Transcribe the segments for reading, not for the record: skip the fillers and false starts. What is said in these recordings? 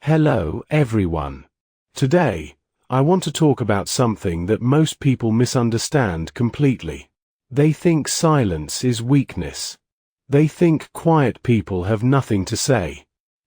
Hello, everyone. Today, I want to talk about something that most people misunderstand completely. They think silence is weakness. They think quiet people have nothing to say.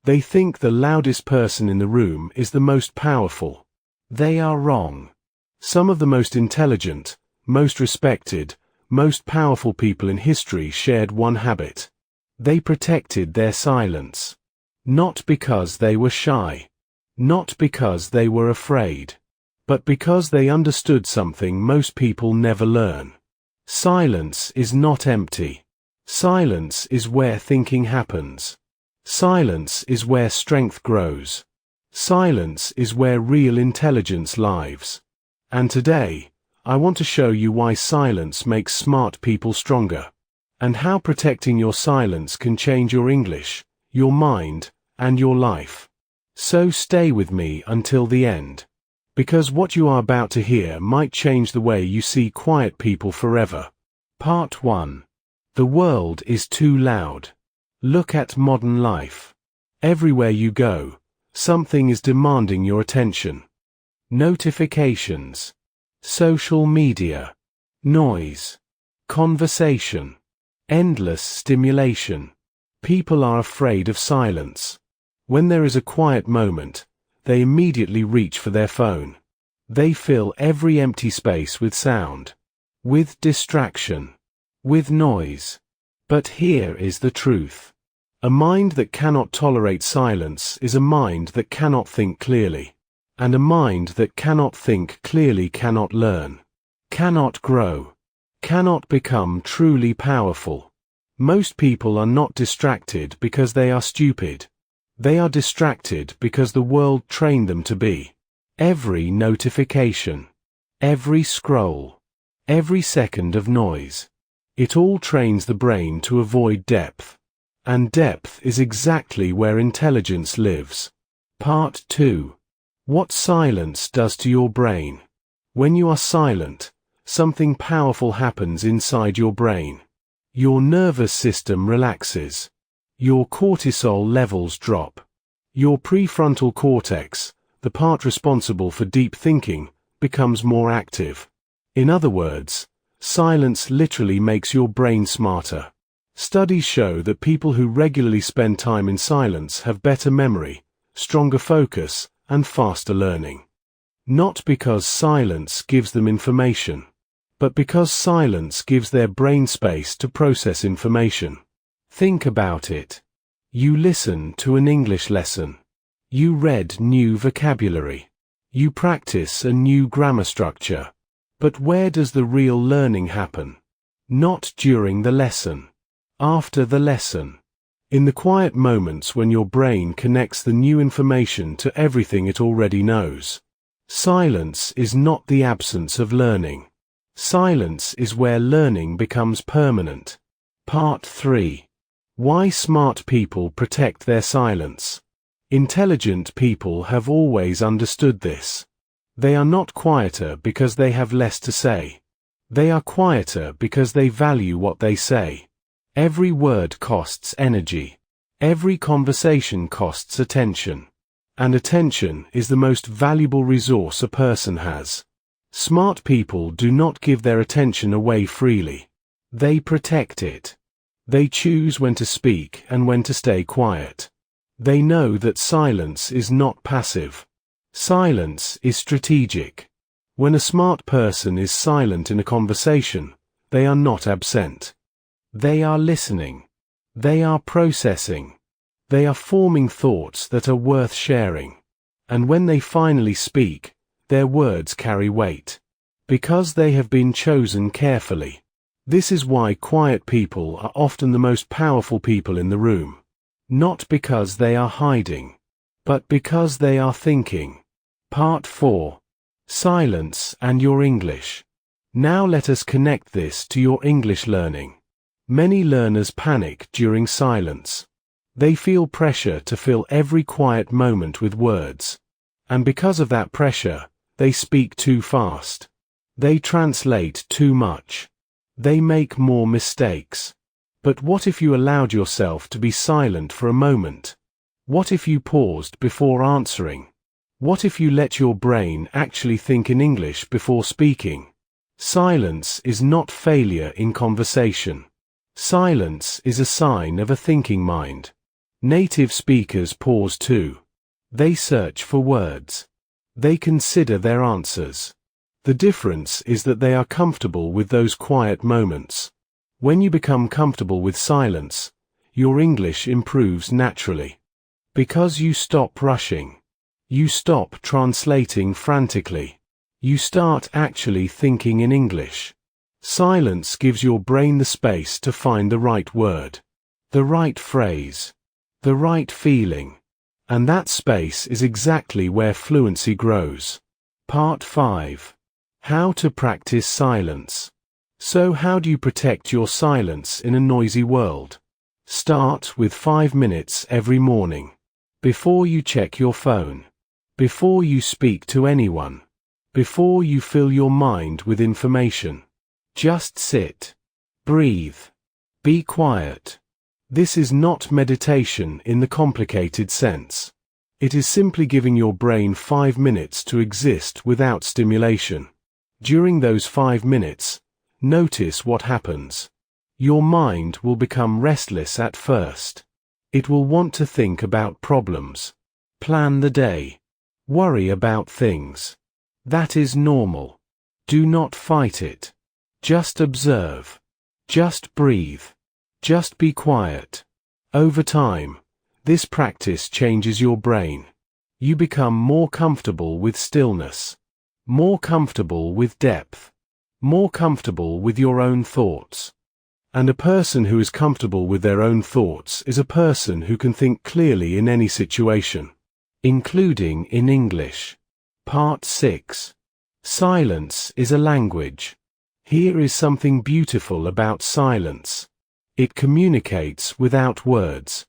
They think the loudest person in the room is the most powerful. They are wrong. Some of the most intelligent, most respected, most powerful people in history shared one habit. They protected their silence. Not because they were shy. Not because they were afraid. But because they understood something most people never learn. Silence is not empty. Silence is where thinking happens. Silence is where strength grows. Silence is where real intelligence lives. And today, I want to show you why silence makes smart people stronger, and how protecting your silence can change your English, your mind, and your life. So stay with me until the end, because what you are about to hear might change the way you see quiet people forever. Part 1. The world is too loud. Look at modern life. Everywhere you go, something is demanding your attention. Notifications, social media, noise, conversation, endless stimulation. People are afraid of silence. When there is a quiet moment, they immediately reach for their phone. They fill every empty space with sound, with distraction, with noise. But here is the truth. A mind that cannot tolerate silence is a mind that cannot think clearly. And a mind that cannot think clearly cannot learn, cannot grow, cannot become truly powerful. Most people are not distracted because they are stupid. They are distracted because the world trained them to be. Every notification, every scroll, every second of noise. It all trains the brain to avoid depth. And depth is exactly where intelligence lives. Part 2. What silence does to your brain. When you are silent, something powerful happens inside your brain. Your nervous system relaxes. Your cortisol levels drop. Your prefrontal cortex, the part responsible for deep thinking, becomes more active. In other words, silence literally makes your brain smarter. Studies show that people who regularly spend time in silence have better memory, stronger focus, and faster learning. Not because silence gives them information, but because silence gives their brain space to process information. Think about it. You listen to an English lesson. You read new vocabulary. You practice a new grammar structure. But where does the real learning happen? Not during the lesson. After the lesson. In the quiet moments when your brain connects the new information to everything it already knows. Silence is not the absence of learning. Silence is where learning becomes permanent. Part 3. Why smart people protect their silence. Intelligent people have always understood this. They are not quieter because they have less to say. They are quieter because they value what they say. Every word costs energy. Every conversation costs attention. And attention is the most valuable resource a person has. Smart people do not give their attention away freely. They protect it. They choose when to speak and when to stay quiet. They know that silence is not passive. Silence is strategic. When a smart person is silent in a conversation, they are not absent. They are listening. They are processing. They are forming thoughts that are worth sharing. And when they finally speak, their words carry weight. Because they have been chosen carefully. This is why quiet people are often the most powerful people in the room. Not because they are hiding, but because they are thinking. Part 4. Silence and your English. Now let us connect this to your English learning. Many learners panic during silence. They feel pressure to fill every quiet moment with words. And because of that pressure, they speak too fast. They translate too much. They make more mistakes. But what if you allowed yourself to be silent for a moment? What if you paused before answering? What if you let your brain actually think in English before speaking? Silence is not failure in conversation. Silence is a sign of a thinking mind. Native speakers pause too. They search for words. They consider their answers. The difference is that they are comfortable with those quiet moments. When you become comfortable with silence, your English improves naturally. Because you stop rushing. You stop translating frantically. You start actually thinking in English. Silence gives your brain the space to find the right word, the right phrase, the right feeling. And that space is exactly where fluency grows. Part 5. How to practice silence. So how do you protect your silence in a noisy world? Start with 5 minutes every morning. Before you check your phone. Before you speak to anyone. Before you fill your mind with information. Just sit. Breathe. Be quiet. This is not meditation in the complicated sense. It is simply giving your brain 5 minutes to exist without stimulation. During those 5 minutes, notice what happens. Your mind will become restless at first. It will want to think about problems. Plan the day. Worry about things. That is normal. Do not fight it. Just observe. Just breathe. Just be quiet. Over time, this practice changes your brain. You become more comfortable with stillness. More comfortable with depth. More comfortable with your own thoughts. And a person who is comfortable with their own thoughts is a person who can think clearly in any situation, including in English. Part 6. Silence is a language. Here is something beautiful about silence. It communicates without words.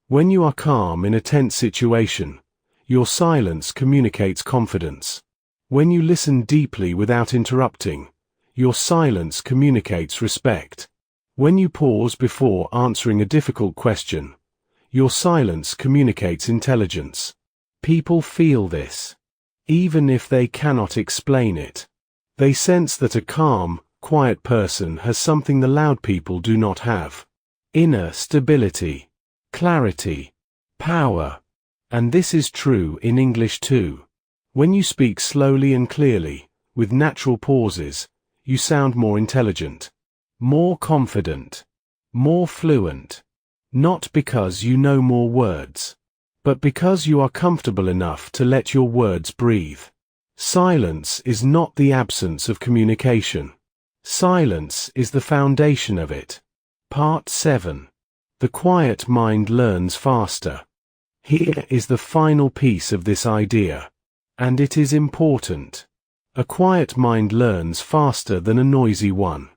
When you are calm in a tense situation, your silence communicates confidence. When you listen deeply without interrupting, your silence communicates respect. When you pause before answering a difficult question, your silence communicates intelligence. People feel this. Even if they cannot explain it. They sense that a calm, quiet person has something the loud people do not have. Inner stability, clarity, power. And this is true in English too. When you speak slowly and clearly, with natural pauses, you sound more intelligent, more confident, more fluent. Not because you know more words, but because you are comfortable enough to let your words breathe. Silence is not the absence of communication. Silence is the foundation of it. Part 7. The quiet mind learns faster. Here is the final piece of this idea. And it is important. A quiet mind learns faster than a noisy one.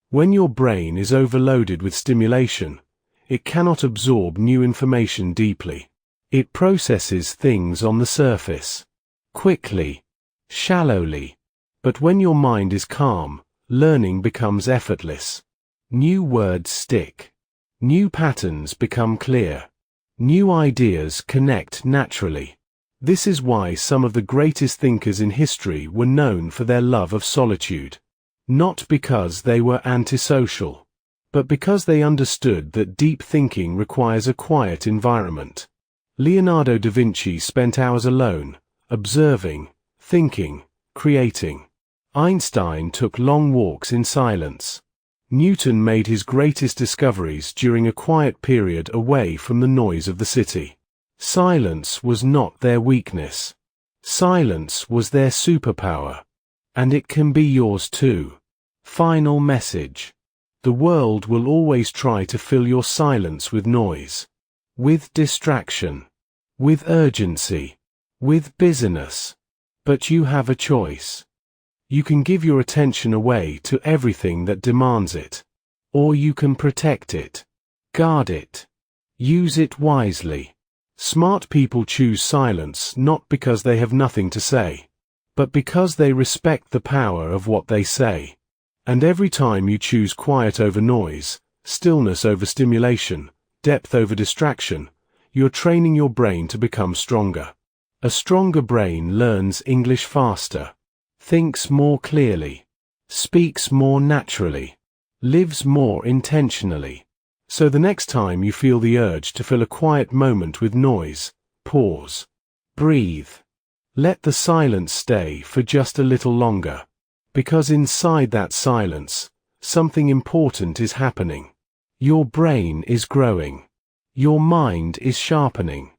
When your brain is overloaded with stimulation, it cannot absorb new information deeply. It processes things on the surface, quickly, shallowly. But when your mind is calm, learning becomes effortless. New words stick. New patterns become clear. New ideas connect naturally. This is why some of the greatest thinkers in history were known for their love of solitude. Not because they were antisocial, but because they understood that deep thinking requires a quiet environment. Leonardo da Vinci spent hours alone, observing, thinking, creating. Einstein took long walks in silence. Newton made his greatest discoveries during a quiet period away from the noise of the city. Silence was not their weakness. Silence was their superpower. And it can be yours too. Final message. The world will always try to fill your silence with noise. With distraction. With urgency. With busyness. But you have a choice. You can give your attention away to everything that demands it. Or you can protect it. Guard it. Use it wisely. Smart people choose silence not because they have nothing to say, but because they respect the power of what they say. And every time you choose quiet over noise, stillness over stimulation, depth over distraction, you're training your brain to become stronger. A stronger brain learns English faster, thinks more clearly, speaks more naturally, lives more intentionally. So the next time you feel the urge to fill a quiet moment with noise, pause. Breathe. Let the silence stay for just a little longer. Because inside that silence, something important is happening. Your brain is growing. Your mind is sharpening.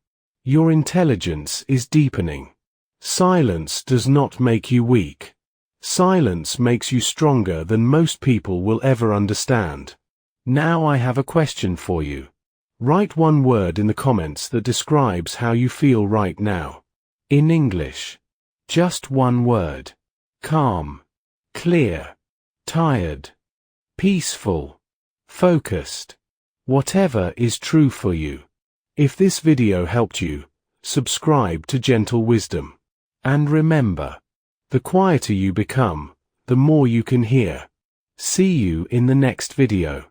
Your intelligence is deepening. Silence does not make you weak. Silence makes you stronger than most people will ever understand. Now I have a question for you. Write one word in the comments that describes how you feel right now. In English. Just one word. Calm. Clear. Tired. Peaceful. Focused. Whatever is true for you. If this video helped you, subscribe to Gentle Wisdom. And remember, the quieter you become, the more you can hear. See you in the next video.